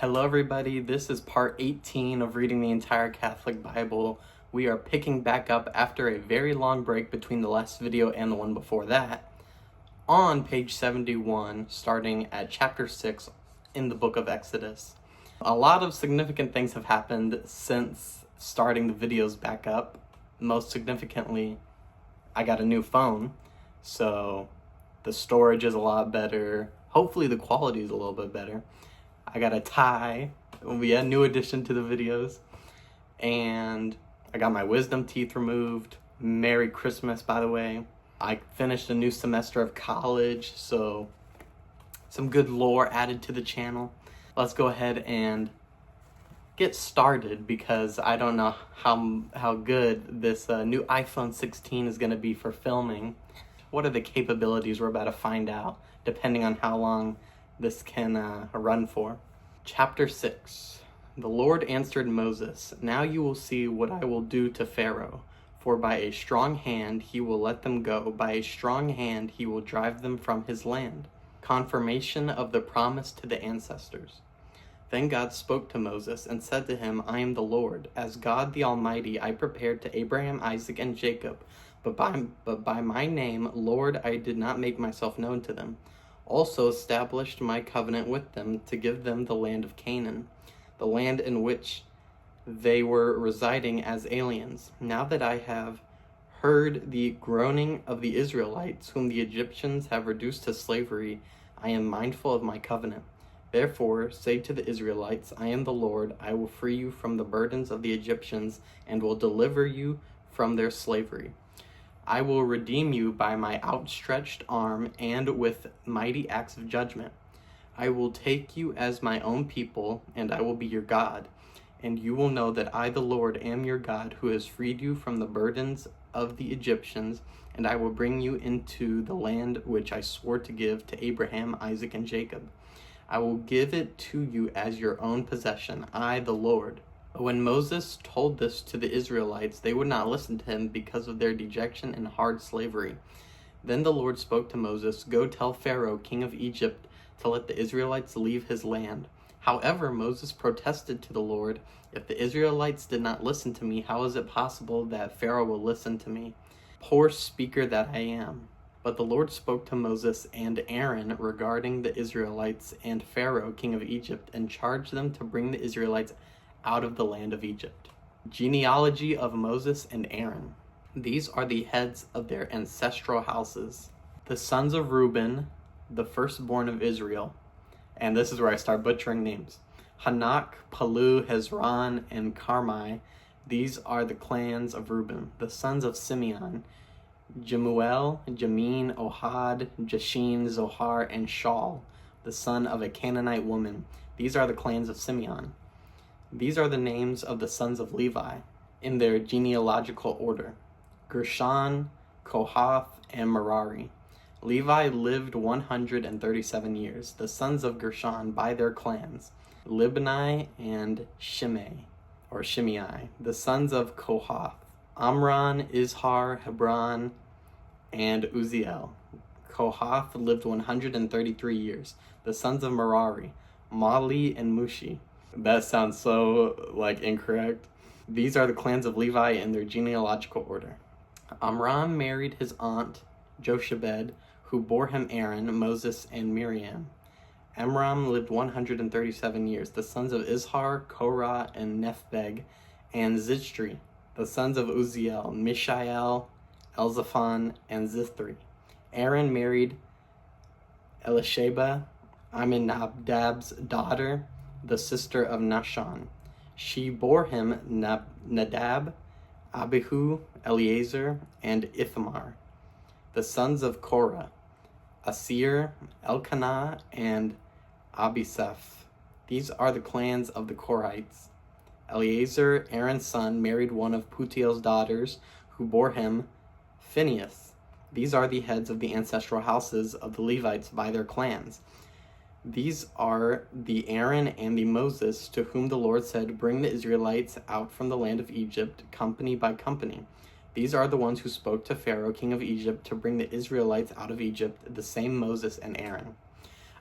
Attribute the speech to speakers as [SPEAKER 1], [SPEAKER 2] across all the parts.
[SPEAKER 1] Hello everybody, this is part 18 of reading the entire Catholic Bible. We are picking back up after a very long break between the last video and the one before that, on page 71, starting at chapter 6 in the book of Exodus. A lot of significant things have happened since starting the videos back up. Most significantly, I got a new phone, so the storage is a lot better. Hopefully the quality is a little bit better. I got a tie. It will be a new addition to the videos. And I got my wisdom teeth removed. Merry Christmas, by the way. I finished a new semester of college, so some good lore added to the channel. Let's go ahead and get started because I don't know how good this new iPhone 16 is going to be for filming. What are the capabilities? We're about to find out, depending on how long this can run for. Chapter 6. The Lord answered Moses, "Now you will see what I will do to Pharaoh, for by a strong hand he will let them go, by a strong hand he will drive them from his land." Confirmation of the promise to the ancestors. Then God spoke to Moses and said to him, "I am the Lord. As God the Almighty, I prepared to Abraham, Isaac, and Jacob, but by my name, Lord, I did not make myself known to them. Also established my covenant with them to give them the land of Canaan, the land in which they were residing as aliens. Now that I have heard the groaning of the Israelites, whom the Egyptians have reduced to slavery, I am mindful of my covenant. Therefore, say to the Israelites, I am the Lord. I will free you from the burdens of the Egyptians and will deliver you from their slavery. I will redeem you by my outstretched arm and with mighty acts of judgment. I will take you as my own people, and I will be your God. And you will know that I, the Lord, am your God, who has freed you from the burdens of the Egyptians, and I will bring you into the land which I swore to give to Abraham, Isaac, and Jacob. I will give it to you as your own possession, I, the Lord." When Moses told this to the Israelites, they would not listen to him because of their dejection and hard slavery. Then the Lord spoke to Moses, "Go tell Pharaoh, king of Egypt, to let the Israelites leave his land." However, Moses protested to the Lord, "If the Israelites did not listen to me, how is it possible that Pharaoh will listen to me? Poor speaker that I am." But the Lord spoke to Moses and Aaron regarding the Israelites and Pharaoh, king of Egypt, and charged them to bring the Israelites out of the land of Egypt. Genealogy of Moses and Aaron. These are the heads of their ancestral houses. The sons of Reuben, the firstborn of Israel. And this is where I start butchering names. Hanak, Palu, Hezron, and Carmi. These are the clans of Reuben. The sons of Simeon, Jemuel, Jamin, Ohad, Jashin, Zohar, and Shaul, the son of a Canaanite woman. These are the clans of Simeon. These are the names of the sons of Levi, in their genealogical order: Gershon, Kohath, and Merari. Levi lived 137 years. The sons of Gershon by their clans: Libni and Shimei. The sons of Kohath: Amram, Izhar, Hebron, and Uziel. Kohath lived 133 years. The sons of Merari: Mali and Mushi. That sounds so, incorrect. These are the clans of Levi in their genealogical order. Amram married his aunt, Jochebed, who bore him Aaron, Moses, and Miriam. Amram lived 137 years. The sons of Izhar, Korah, and Nepheg, and Zichtri. The sons of Uziel: Mishael, Elzaphan, and Zithri. Aaron married Elisheba, Aminadab's daughter, the sister of Nahshon. She bore him Nadab, Abihu, Eleazar, and Ithamar. The sons of Korah: Asir, Elkanah, and Abiseph. These are the clans of the Korahites. Eleazar, Aaron's son, married one of Putiel's daughters, who bore him Phinehas. These are the heads of the ancestral houses of the Levites by their clans. These are the Aaron and the Moses to whom the Lord said, "Bring the Israelites out from the land of Egypt, company by company." These are the ones who spoke to Pharaoh, king of Egypt, to bring the Israelites out of Egypt, the same Moses and Aaron.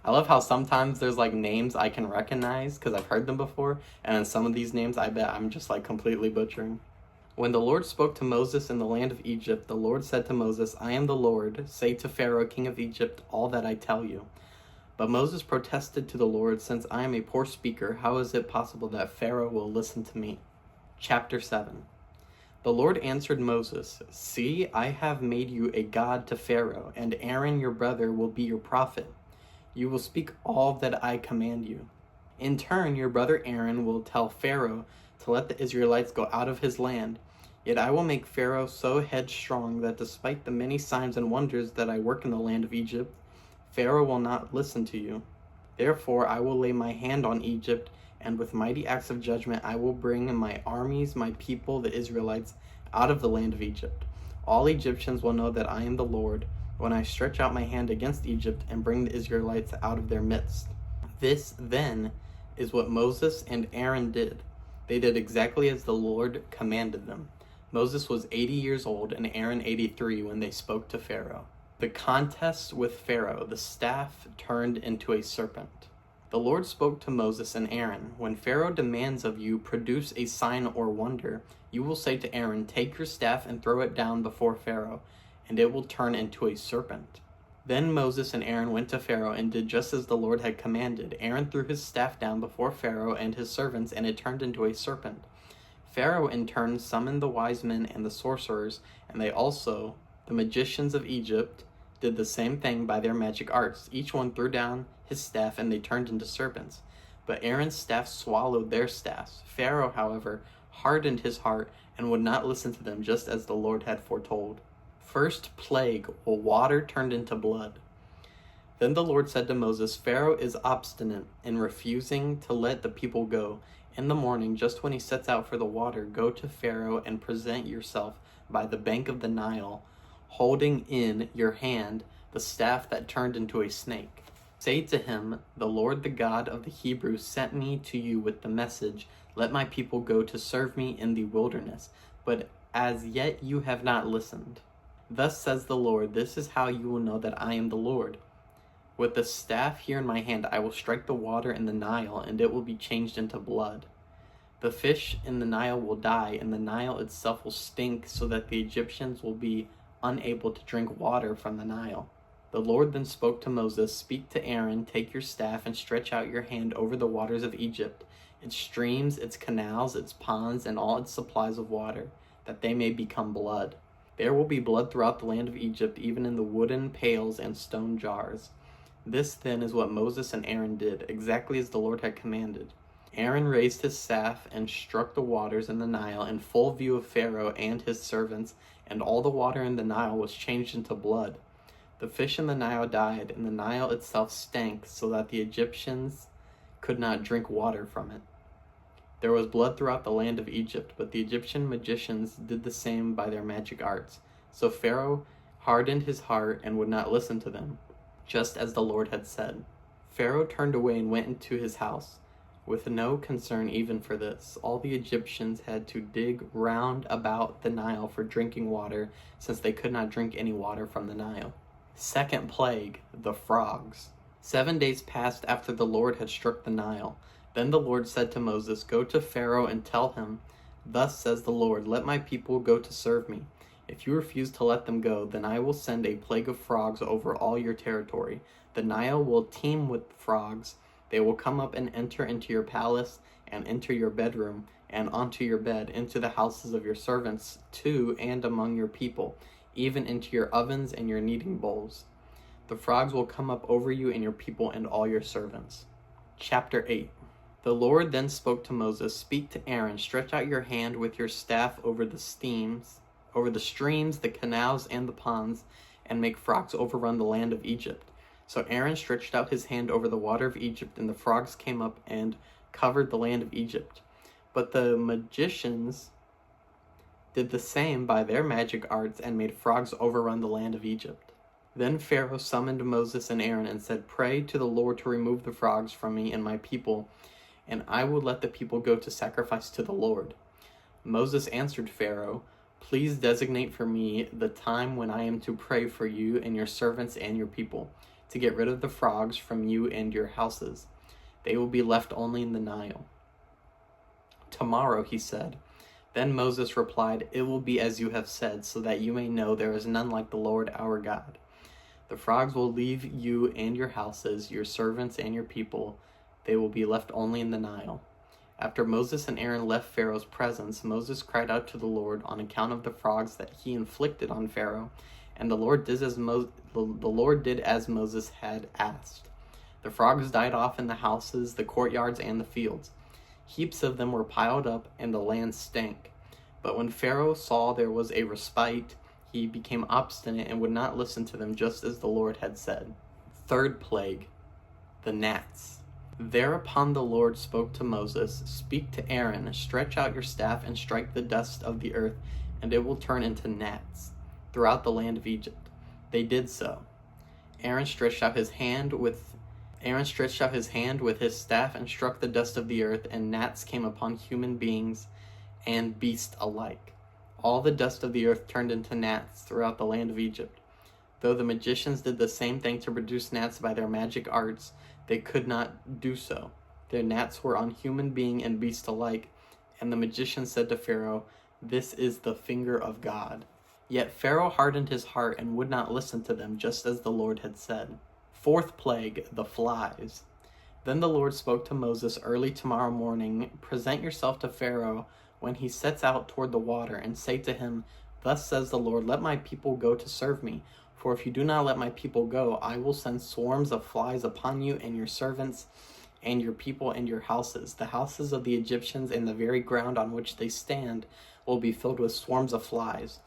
[SPEAKER 1] I love how sometimes there's like names I can recognize because I've heard them before, and then some of these names I bet I'm just like completely butchering. When the Lord spoke to Moses in the land of Egypt, the Lord said to Moses, I am the Lord. Say to Pharaoh, king of Egypt, all that I tell you. But Moses protested to the Lord, since I am a poor speaker, how is it possible that Pharaoh will listen to me? Chapter 7. The Lord answered Moses, See, I have made you a god to Pharaoh, and Aaron your brother will be your prophet. You will speak all that I command you. In turn, your brother Aaron will tell Pharaoh to let the Israelites go out of his land. Yet I will make Pharaoh so headstrong that despite the many signs and wonders that I work in the land of Egypt, Pharaoh will not listen to you. Therefore I will lay my hand on Egypt, and with mighty acts of judgment I will bring my armies, my people, the Israelites, out of the land of Egypt. All Egyptians will know that I am the Lord, when I stretch out my hand against Egypt and bring the Israelites out of their midst. This, then, is what Moses and Aaron did. They did exactly as the Lord commanded them. Moses was 80 years old and Aaron 83 when they spoke to Pharaoh. The contest with Pharaoh, the staff turned into a serpent. The Lord spoke to Moses and Aaron, When Pharaoh demands of you, produce a sign or wonder, you will say to Aaron, Take your staff and throw it down before Pharaoh, and it will turn into a serpent. Then Moses and Aaron went to Pharaoh and did just as the Lord had commanded. Aaron threw his staff down before Pharaoh and his servants, and it turned into a serpent. Pharaoh in turn summoned the wise men and the sorcerers, and they also, the magicians of Egypt, did the same thing by their magic arts. Each one threw down his staff, and they turned into serpents. But Aaron's staff swallowed their staffs. Pharaoh, however, hardened his heart and would not listen to them, just as the Lord had foretold. First plague, water turned into blood. Then the Lord said to Moses, Pharaoh is obstinate in refusing to let the people go. In the morning, just when he sets out for the water, go to Pharaoh and present yourself by the bank of the Nile, holding in your hand the staff that turned into a snake. Say to him, The Lord, the God of the Hebrews, sent me to you with the message, Let my people go to serve me in the wilderness. But as yet you have not listened. Thus says the Lord, This is how you will know that I am the Lord. With the staff here in my hand, I will strike the water in the Nile, and it will be changed into blood. The fish in the Nile will die, and the Nile itself will stink, so that the Egyptians will be unable to drink water from the Nile. The Lord then spoke to Moses, Speak to Aaron, take your staff, and stretch out your hand over the waters of Egypt, its streams, its canals, its ponds, and all its supplies of water, that they may become blood. There will be blood throughout the land of Egypt, even in the wooden pails and stone jars. This then is what Moses and Aaron did, exactly as the Lord had commanded. Aaron raised his staff and struck the waters in the Nile in full view of Pharaoh and his servants, and all the water in the Nile was changed into blood. The fish in the Nile died, and the Nile itself stank, so that the Egyptians could not drink water from it. There was blood throughout the land of Egypt, but the Egyptian magicians did the same by their magic arts. So Pharaoh hardened his heart and would not listen to them, just as the Lord had said. Pharaoh turned away and went into his house, with no concern even for this. All the Egyptians had to dig round about the Nile for drinking water, since they could not drink any water from the Nile. Second plague, the frogs. 7 days passed after the Lord had struck the Nile. Then the Lord said to Moses, Go to Pharaoh and tell him, Thus says the Lord, Let my people go to serve me. If you refuse to let them go, then I will send a plague of frogs over all your territory. The Nile will teem with frogs. They will come up and enter into your palace, and enter your bedroom, and onto your bed, into the houses of your servants, too, and among your people, even into your ovens and your kneading bowls. The frogs will come up over you and your people and all your servants. Chapter 8. The Lord then spoke to Moses, Speak to Aaron, stretch out your hand with your staff over the streams, the canals, and the ponds, and make frogs overrun the land of Egypt. So Aaron stretched out his hand over the water of Egypt, and the frogs came up and covered the land of Egypt. But the magicians did the same by their magic arts and made frogs overrun the land of Egypt. Then Pharaoh summoned Moses and Aaron and said, Pray to the Lord to remove the frogs from me and my people, and I will let the people go to sacrifice to the Lord. Moses answered Pharaoh, Please designate for me the time when I am to pray for you and your servants and your people. to get rid of the frogs from you and your houses. They will be left only in the Nile." "Tomorrow," he said. Then Moses replied, "It will be as you have said, so that you may know there is none like the Lord our God. The frogs will leave you and your houses, your servants and your people. They will be left only in the Nile." After Moses and Aaron left Pharaoh's presence, Moses cried out to the Lord on account of the frogs that he inflicted on Pharaoh, and the Lord did as Moses had asked. The frogs died off in the houses, the courtyards, and the fields. Heaps of them were piled up, and the land stank. But when Pharaoh saw there was a respite, he became obstinate and would not listen to them, just as the Lord had said. Third plague, the gnats. Thereupon the Lord spoke to Moses, "Speak to Aaron, stretch out your staff and strike the dust of the earth, and it will turn into gnats throughout the land of Egypt." They did so. Aaron stretched out his hand with his staff and struck the dust of the earth, and gnats came upon human beings and beasts alike. All the dust of the earth turned into gnats throughout the land of Egypt. Though the magicians did the same thing to produce gnats by their magic arts, they could not do so. Their gnats were on human being and beast alike, and the magician said to Pharaoh, "This is the finger of God." Yet Pharaoh hardened his heart and would not listen to them, just as the Lord had said. Fourth plague, the flies. Then the Lord spoke to Moses early tomorrow morning, "Present yourself to Pharaoh when he sets out toward the water, and say to him, 'Thus says the Lord, let my people go to serve me. For if you do not let my people go, I will send swarms of flies upon you and your servants and your people and your houses. The houses of the Egyptians and the very ground on which they stand will be filled with swarms of flies.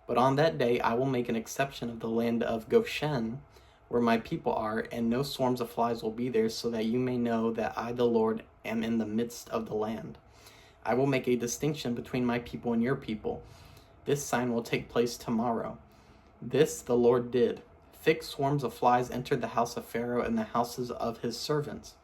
[SPEAKER 1] But on that day I will make an exception of the land of Goshen, where my people are, and no swarms of flies will be there, so that you may know that I, the Lord, am in the midst of the land. I will make a distinction between my people and your people. This sign will take place tomorrow." This the Lord did. Thick swarms of flies entered the house of Pharaoh and the houses of his servants.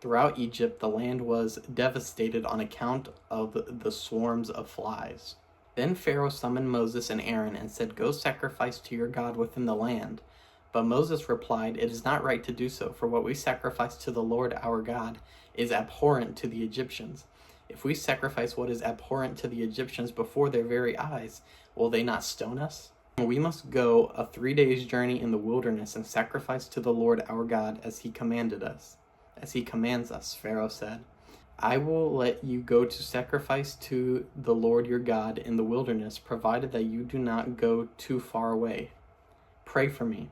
[SPEAKER 1] Throughout Egypt, the land was devastated on account of the swarms of flies. Then Pharaoh summoned Moses and Aaron and said, "Go sacrifice to your God within the land." But Moses replied, "It is not right to do so, for what we sacrifice to the Lord our God is abhorrent to the Egyptians. If we sacrifice what is abhorrent to the Egyptians before their very eyes, will they not stone us? We must go a 3 days' journey in the wilderness and sacrifice to the Lord our God as he commands us," Pharaoh said. "I will let you go to sacrifice to the Lord your God in the wilderness, provided that you do not go too far away. Pray for me."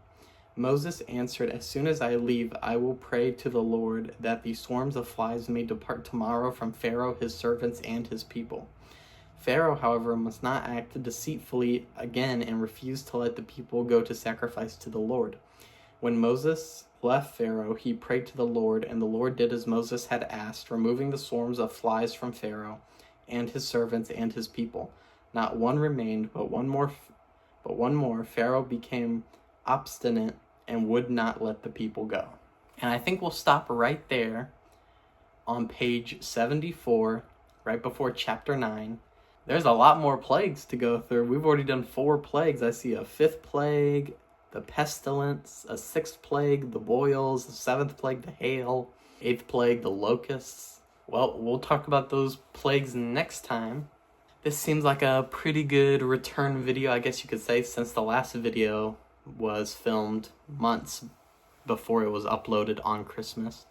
[SPEAKER 1] Moses answered, "As soon as I leave, I will pray to the Lord that the swarms of flies may depart tomorrow from Pharaoh, his servants, and his people." Pharaoh, however, must not act deceitfully again and refuse to let the people go to sacrifice to the Lord. When Moses left Pharaoh, he prayed to the Lord, and the Lord did as Moses had asked, removing the swarms of flies from Pharaoh and his servants and his people. Not one remained, but one more. Pharaoh became obstinate and would not let the people go. And I think we'll stop right there on page 74, right before chapter 9. There's a lot more plagues to go through. We've already done 4 plagues. I see a 5th plague, the pestilence, a 6th plague, the boils, the 7th plague, the hail, 8th plague, the locusts. Well, we'll talk about those plagues next time. This seems like a pretty good return video, I guess you could say, since the last video was filmed months before it was uploaded on Christmas.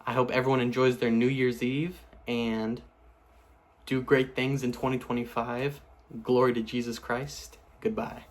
[SPEAKER 1] I hope everyone enjoys their New Year's Eve and do great things in 2025. Glory to Jesus Christ. Goodbye.